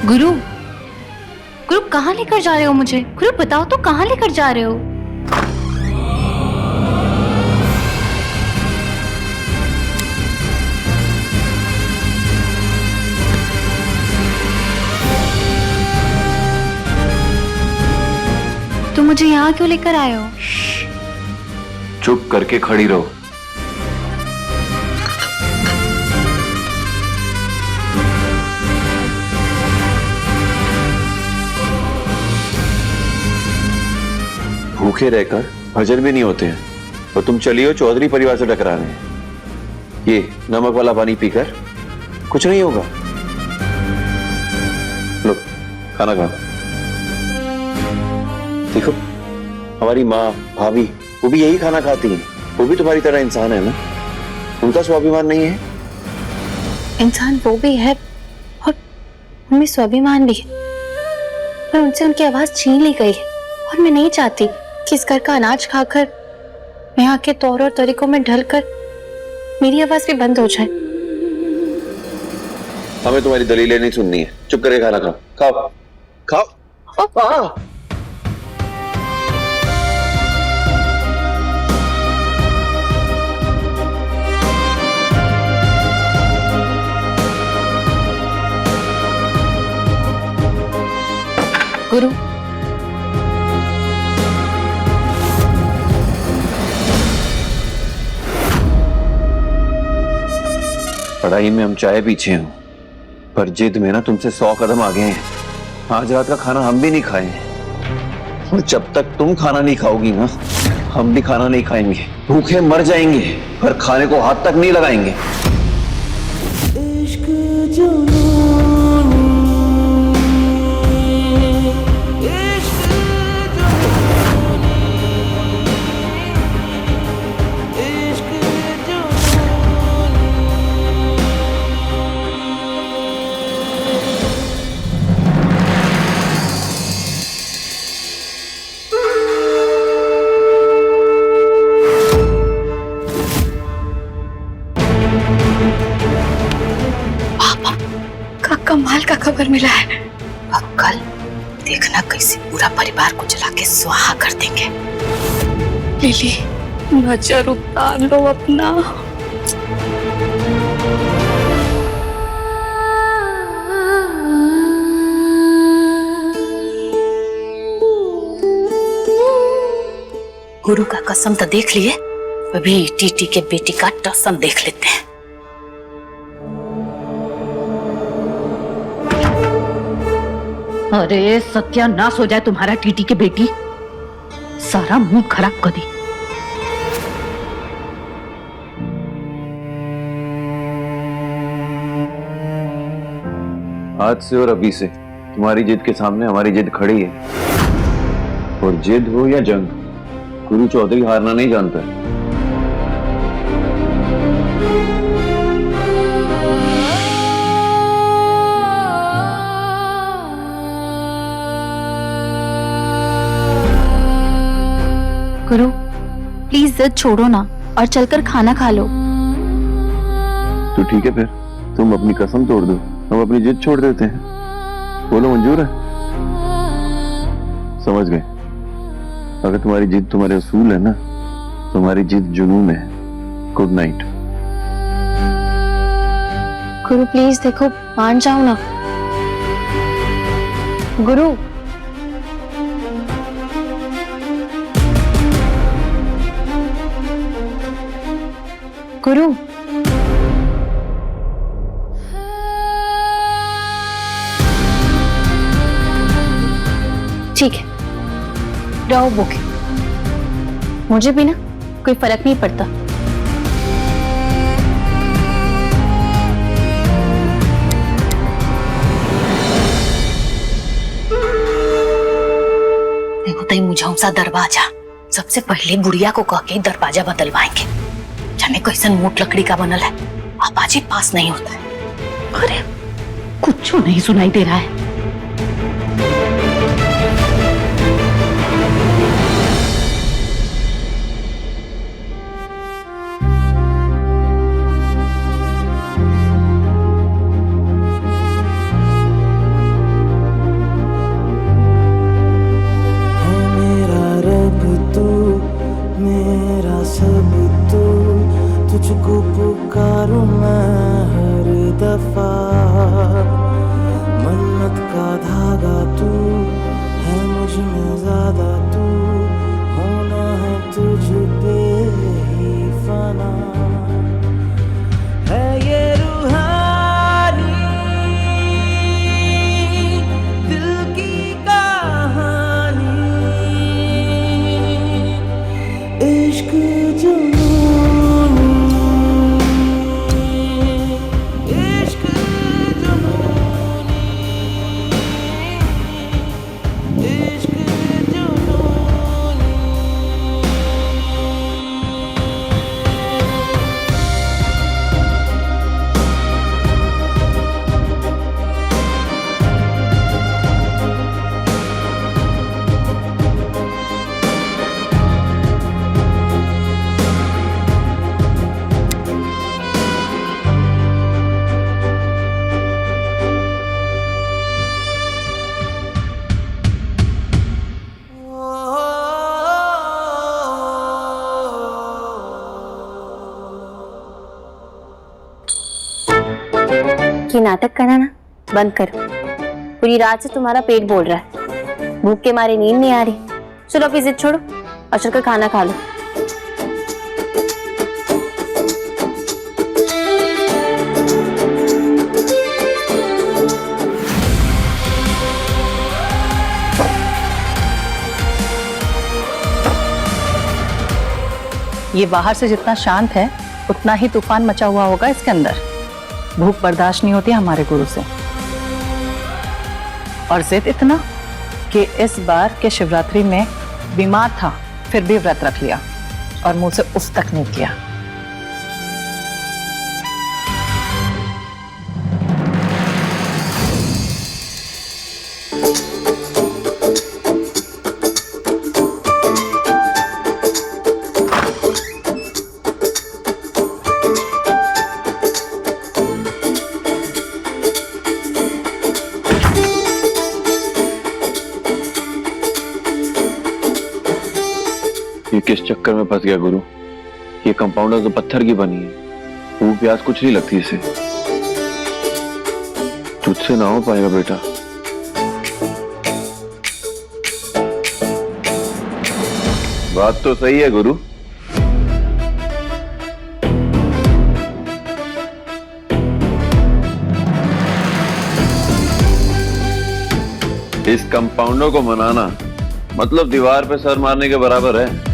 गुरु, गुरु कहाँ लेकर जा रहे हो मुझे? गुरु बताओ तो कहाँ लेकर जा रहे हो? तुम मुझे यहाँ क्यों लेकर आए हो? चुप करके खड़ी रहो। भूखे रहकर भजन भी नहीं होते हैं और तुम चली हो चौधरी परिवार से टकराने। ये नमक वाला पानी पीकर कुछ नहीं होगा। लो खाना खाओ। देखो हमारी माँ भाभी वो भी यही खाना खाती हैं। वो भी तुम्हारी तरह इंसान है ना, उनका स्वाभिमान नहीं है? इंसान वो भी है और उनमें स्वाभिमान भी है, पर उनसे उनकी आवाज छीन ली गई है और मैं नहीं चाहती कि इस घर का अनाज खाकर मैं यहाँ के तौर और तरीकों में ढलकर मेरी आवाज भी बंद हो जाए। हमें तुम्हारी दलीलें नहीं सुननी है। चुप करके खाना खाओ। खाओ खाओ। गुरु, पढ़ाई में हम चाय पीछे हैं, पर जिद में ना तुमसे 100 कदम आगे हैं। आज रात का खाना हम भी नहीं खाए और जब तक तुम खाना नहीं खाओगी ना हम भी खाना नहीं खाएंगे। भूखे मर जाएंगे पर खाने को हाथ तक नहीं लगाएंगे। कमाल का खबर मिला है। अब कल देखना कैसे पूरा परिवार को जला के स्वाहा कर देंगे। लिली, नजर उतार लो अपना। गुरु का कसम तो देख लिए, अभी टीटी के बेटी का टसम देख लेते हैं। अरे सत्यानाश हो जाए तुम्हारा टीटी के बेटी, सारा मूड खराब कर दी। आज से और अभी से तुम्हारी जिद के सामने हमारी जिद खड़ी है। और जिद हो या जंग, गुरु चौधरी हारना नहीं जानता है। गुरु प्लीज जिद छोड़ो ना और चलकर खाना खा लो। तो ठीक है, फिर तुम अपनी कसम तोड़ दो, हम अपनी जिद छोड़ देते हैं। बोलो मंजूर है? समझ गए? अगर तुम्हारी जिद तुम्हारे असूल है ना, तुम्हारी जिद जुनून है। Good night. गुरु प्लीज देखो, मान जाओ ना। गुरु, गुरु, ठीक है, रहो भूखे। मुझे भी ना कोई फर्क नहीं पड़ता। देखो तई मुझौसा दरवाजा सबसे पहले बुढ़िया को कह के दरवाजा बदलवाएंगे। जाने कैसन मोट लकड़ी का बनल है, आवाज ही पास नहीं होता है। अरे कुछ नहीं सुनाई दे रहा है। ये नाटक करना ना बंद करो। पूरी रात से तुम्हारा पेट बोल रहा है, भूख के मारे नींद नहीं आ रही। चलो अपनी जिद छोड़ो और चलकर खाना खा लो। ये बाहर से जितना शांत है उतना ही तूफान मचा हुआ होगा इसके अंदर। भूख बर्दाश्त नहीं होती हमारे गुरु से, और जिद इतना कि इस बार के शिवरात्रि में बीमार था फिर भी व्रत रख लिया और मुंह से उफ तक नहीं किया। ये किस चक्कर में फंस गया गुरु? ये कंपाउंडर तो पत्थर की बनी है, भूख प्यास कुछ नहीं लगती इसे। तुझसे ना हो पाएगा बेटा। बात तो सही है गुरु। इस कंपाउंडर को मनाना मतलब दीवार पे सर मारने के बराबर है।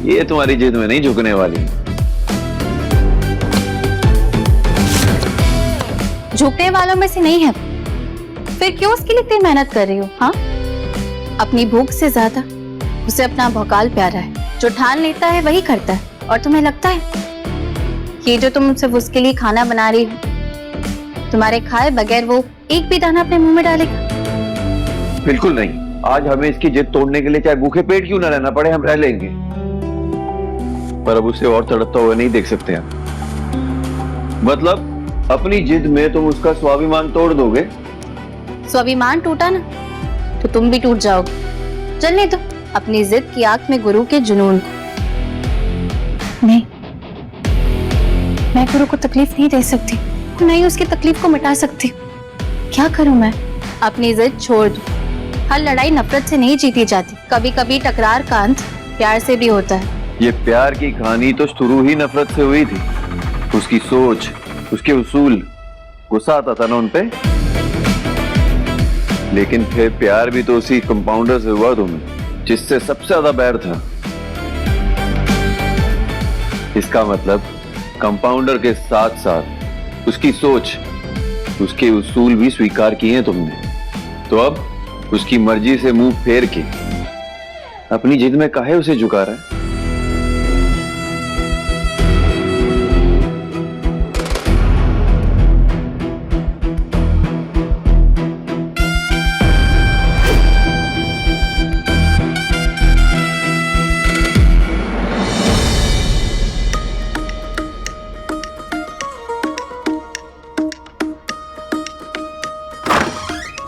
ये तुम्हारी जिद में नहीं झुकने वाली। झुकने वालों में से नहीं है, फिर क्यों उसके लिए इतनी मेहनत कर रही हो? हाँ, अपनी भूख से ज्यादा उसे अपना भौकाल प्यारा है। जो ठान लेता है वही करता है। और तुम्हें लगता है ये जो तुम सिर्फ उसके लिए खाना बना रही हो, तुम्हारे खाए बगैर वो एक भी दाना अपने मुंह में डालेगा? बिल्कुल नहीं। आज हमें इसकी जिद तोड़ने के लिए चाहे भूखे पेट क्यों ना रहना पड़े, हम रह लेंगे। पर अब उसे और तड़पता हुआ नहीं देख सकते हम। मतलब अपनी जिद में तुम उसका स्वाभिमान तोड़ दोगे? स्वाभिमान टूटा ना तो तुम भी टूट जाओगे। चलने दो अपनी जिद की आंख में गुरु के जुनून को। नहीं, मैं गुरु को तकलीफ नहीं दे सकती, नहीं उसकी तकलीफ को मिटा सकती। क्या करूं मैं? अपनी जिद छोड़ दूं। हर लड़ाई नफरत से नहीं जीती जाती, कभी कभी टकरार का अंत प्यार से भी होता है। ये प्यार की कहानी तो शुरू ही नफरत से हुई थी। उसकी सोच, उसके उसूल, गुस्सा आता था ना उन पे। लेकिन फिर प्यार भी तो उसी कंपाउंडर से हुआ तुम्हें, जिससे सबसे ज्यादा बैर था। इसका मतलब कंपाउंडर के साथ साथ उसकी सोच, उसके उसूल भी स्वीकार किए हैं तुमने। तो अब उसकी मर्जी से मुंह फेर के अपनी जिद में काहे उसे झुका रहा है?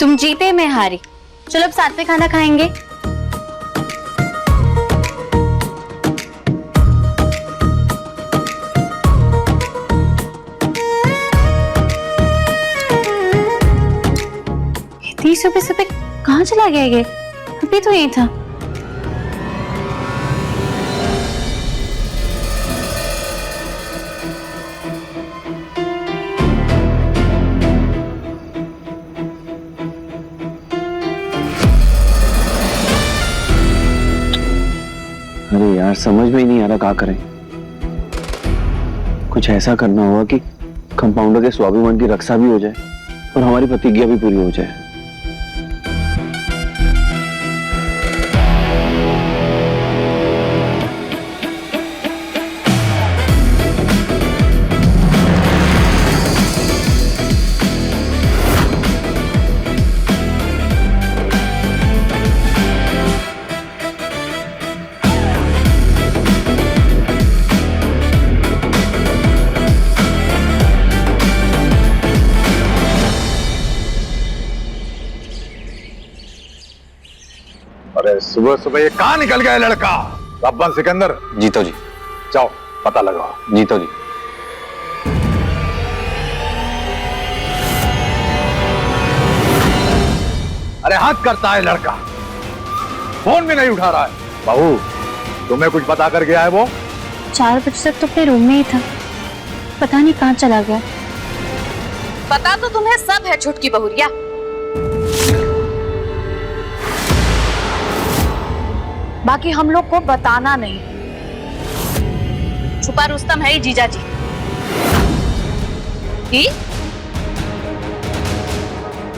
तुम जीते मैं हारी। चलो अब साथ में खाना खाएंगे। इतनी सुबह सुबह कहाँ चला गया ये? अभी तो यही था। अरे यार, समझ में ही नहीं आ रहा क्या करें। कुछ ऐसा करना होगा कि कंपाउंडर के स्वाभिमान की रक्षा भी हो जाए और हमारी प्रतिज्ञा भी पूरी हो जाए। अरे सुबह सुबह ये कहाँ निकल गया लड़का? रब्बान सिकंदर। जीतो जी। जाओ पता लगाओ। जीतो जी। अरे हद करता है लड़का, फोन भी नहीं उठा रहा है। बहू, तुम्हें कुछ बता कर गया है वो? 4 बजे तक तो अपने रूम में ही था, पता नहीं कहाँ चला गया। पता तो तुम्हें सब है छुटकी बहुरिया। बाकी हम लोग को बताना नहीं। छुपा रुस्तम है ही जीजा जी।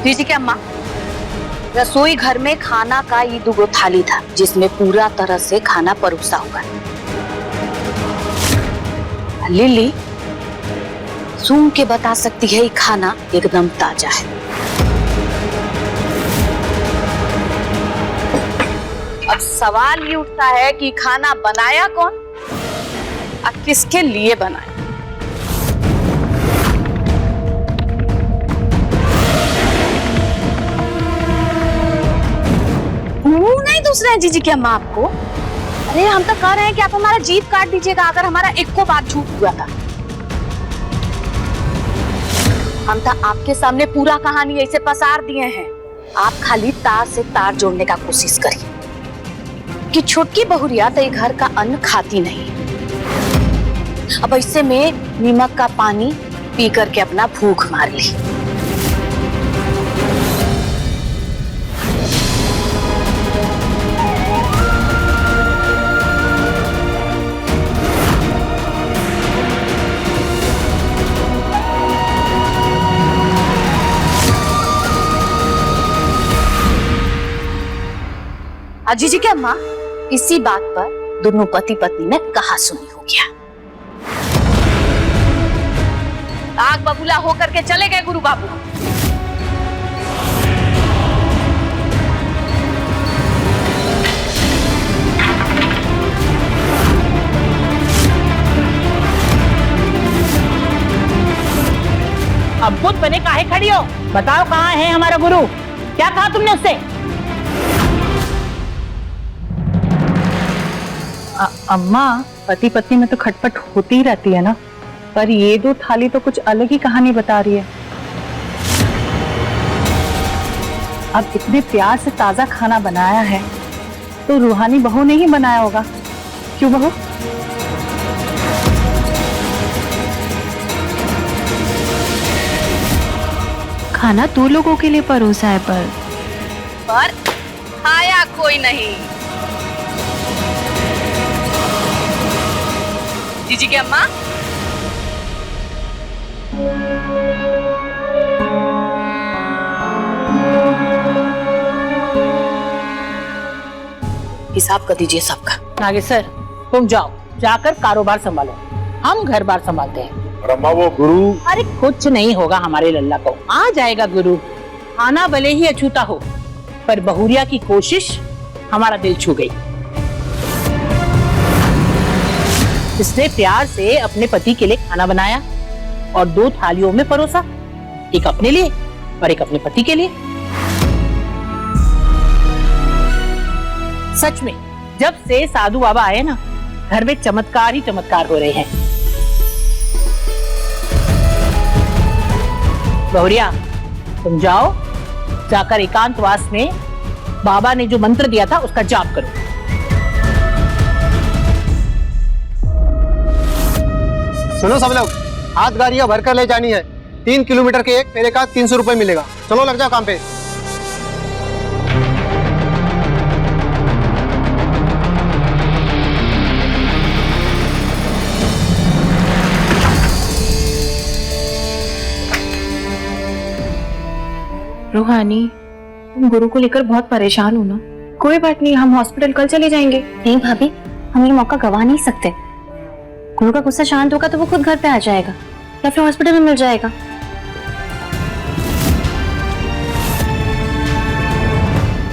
जी क्या अम्मा, रसोई घर में खाना का ये 2 थाली था जिसमें पूरा तरह से खाना परोसा हुआ है। लिली सूंघ के बता सकती है ये खाना एकदम ताजा है। अब सवाल ये उठता है कि खाना बनाया कौन और किसके लिए बनाया। मुंह नहीं दूसरे हैं जीजी की अम्मा आपको। अरे हम तो कह रहे हैं कि आप हमारा जीभ काट दीजिएगा अगर हमारा एक को बात झूठ हुआ था। हम तो आपके सामने पूरा कहानी ऐसे पसार दिए हैं, आप खाली तार से तार जोड़ने का कोशिश करिए कि छुटकी बहुरिया तो घर का अन्न खाती नहीं। अब ऐसे में नीमक का पानी पी करके अपना भूख मार ली। अजी जी की अम्मा, इसी बात पर दोनों पति पत्नी ने कहा सुनी हो गया। आग बबूला होकर के चले गए गुरु बाबू। अब बुत बने काहे खड़ी हो? बताओ कहाँ है हमारा गुरु? क्या कहा तुमने उससे? अम्मा, पति पत्नी में तो खटपट होती ही रहती है ना, पर ये 2 थाली तो कुछ अलग ही कहानी बता रही है। अब इतने प्यार से ताजा खाना बनाया है तो रूहानी बहू ने ही बनाया होगा, क्यों बहू? खाना 2 लोगों के लिए परोसा है पर खाया कोई नहीं। जीजी की अम्मा, हिसाब कर दीजिए सबका। नागेश्वर, तुम जाओ, जाकर कारोबार संभालो, हम घर बार संभालते हैं। और अम्मा वो गुरु? अरे कुछ नहीं होगा हमारे लल्ला को, आ जाएगा गुरु। खाना भले ही अछूता हो, पर बहुरिया की कोशिश हमारा दिल छू गई। इसने प्यार से अपने पति के लिए खाना बनाया और 2 थालियों में परोसा, एक अपने लिए और एक अपने पति के लिए। सच में जब से साधु बाबा आए ना, घर में चमत्कार ही चमत्कार हो रहे हैं। बहुरिया, तुम जाओ, जाकर एकांतवास में बाबा ने जो मंत्र दिया था उसका जाप करो। सुनो सब लोग, 8 गाड़ियां भरकर ले जानी है। 3 किलोमीटर के एक फेरे का 300 रुपए मिलेगा। चलो लग जाओ काम पे। रूहानी, तुम गुरु को लेकर बहुत परेशान हो ना? कोई बात नहीं, हम हॉस्पिटल कल चले जाएंगे। नहीं भाभी, हम ये मौका गवा नहीं सकते। गुरु का गुस्सा शांत होगा तो वो खुद घर पे आ जाएगा या फिर हॉस्पिटल में मिल जाएगा।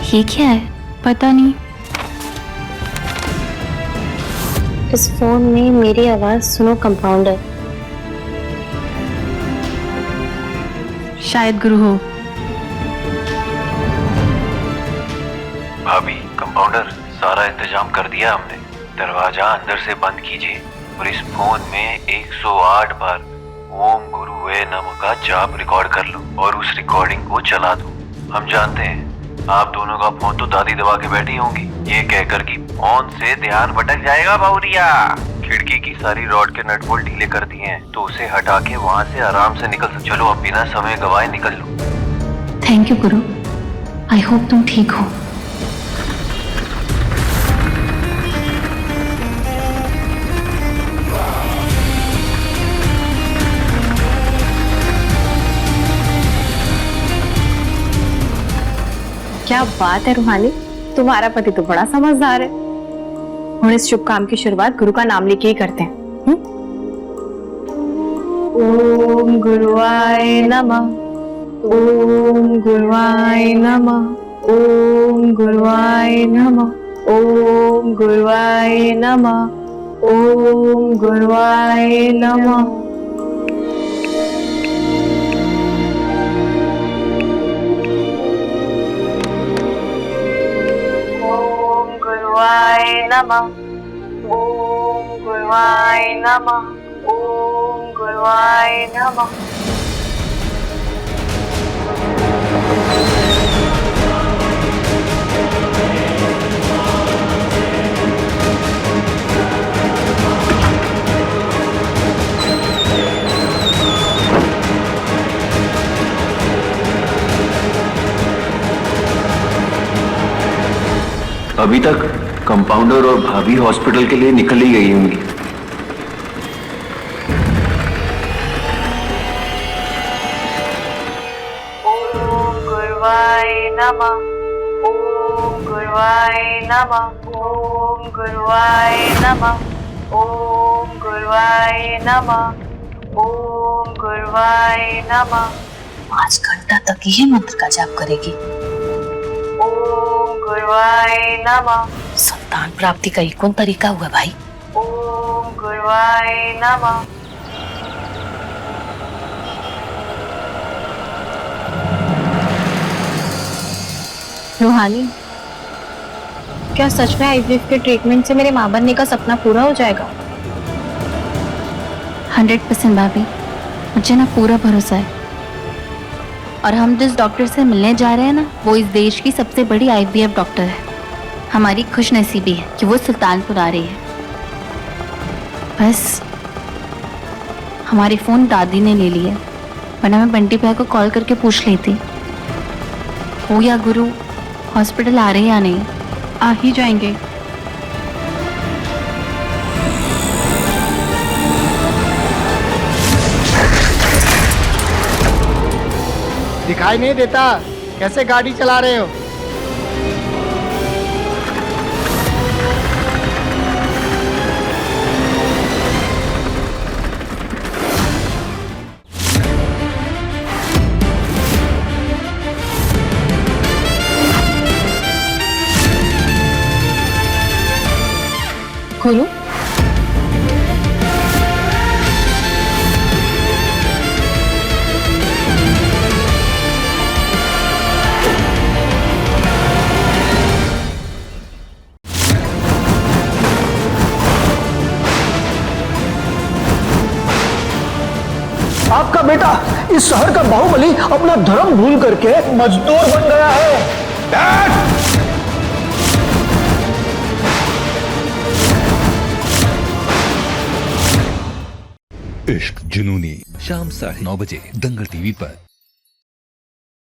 ये क्या है? पता नहीं। इस फोन में मेरी आवाज सुनो कंपाउंडर। शायद गुरु हो। भाभी, कंपाउंडर, सारा इंतजाम कर दिया हमने। दरवाजा अंदर से बंद कीजिए और इस फोन में 108 बार ओम गुरुवे नमः का जाप रिकॉर्ड कर लो और उस रिकॉर्डिंग को चला दो। हम जानते हैं आप दोनों का फोन तो दादी दबा के बैठी होंगी, ये कहकर कि फोन से ध्यान भटक जाएगा बहुरिया। खिड़की की सारी रॉड के नट बोल्ट ढीले कर दिए हैं, तो उसे हटा के वहाँ से आराम से निकल सकते। चलो अब बिना समय गवाए निकल लो। Thank you Guru, I hope तुम ठीक हो। क्या बात है रूहानी, तुम्हारा पति तो बड़ा समझदार है। और इस शुभ काम की शुरुआत गुरु का नाम लेके ही करते हैं। ओम गुरुवाय नमः, ओम गुरुवाय नमः, ओम गुरुवाय नमः, ओम गुरुवाय नमः, ओम गुरुवाय नमः। गुरुवाय नमः, ओम गुरुवाय नमः, ओम गुरुवाय नमः। अभी तक कंपाउंडर और भाभी हॉस्पिटल के लिए निकल ही गई होंगी। ओम गुरुवाय नमः, ओम गुरुवाय नमः, ओम गुरुवाय नमः, ओम गुरुवाय नमः, ओम गुरुवाय नमः। 5 घंटा तक ये मंत्र का जाप करेगी। ओम गुरुवाय नमः, संतान प्राप्ति का एक कौन तरीका हुआ भाई? ओम गुरुवाय नमः। रूहानी, क्या सच में आईवीएफ के ट्रीटमेंट से मेरे मां बनने का सपना पूरा हो जाएगा? 100% भाभी, मुझे ना पूरा भरोसा है। और हम जिस डॉक्टर से मिलने जा रहे हैं ना, वो इस देश की सबसे बड़ी आईवीएफ डॉक्टर है। हमारी खुशनसीबी है कि वो सुल्तानपुर आ रही है। बस हमारी फ़ोन दादी ने ले लिया, वरना मैं बंटी भैया को कॉल करके पूछ लेती वो या गुरु हॉस्पिटल आ रहे हैं या नहीं। आ ही जाएंगे। दिखाई नहीं देता, कैसे गाड़ी चला रहे हो? गुरु, आपका बेटा इस शहर का बाहुबली अपना धर्म भूल करके मजदूर बन गया है। इश्क जुनूनी शाम 9:30 बजे दंगल टीवी पर।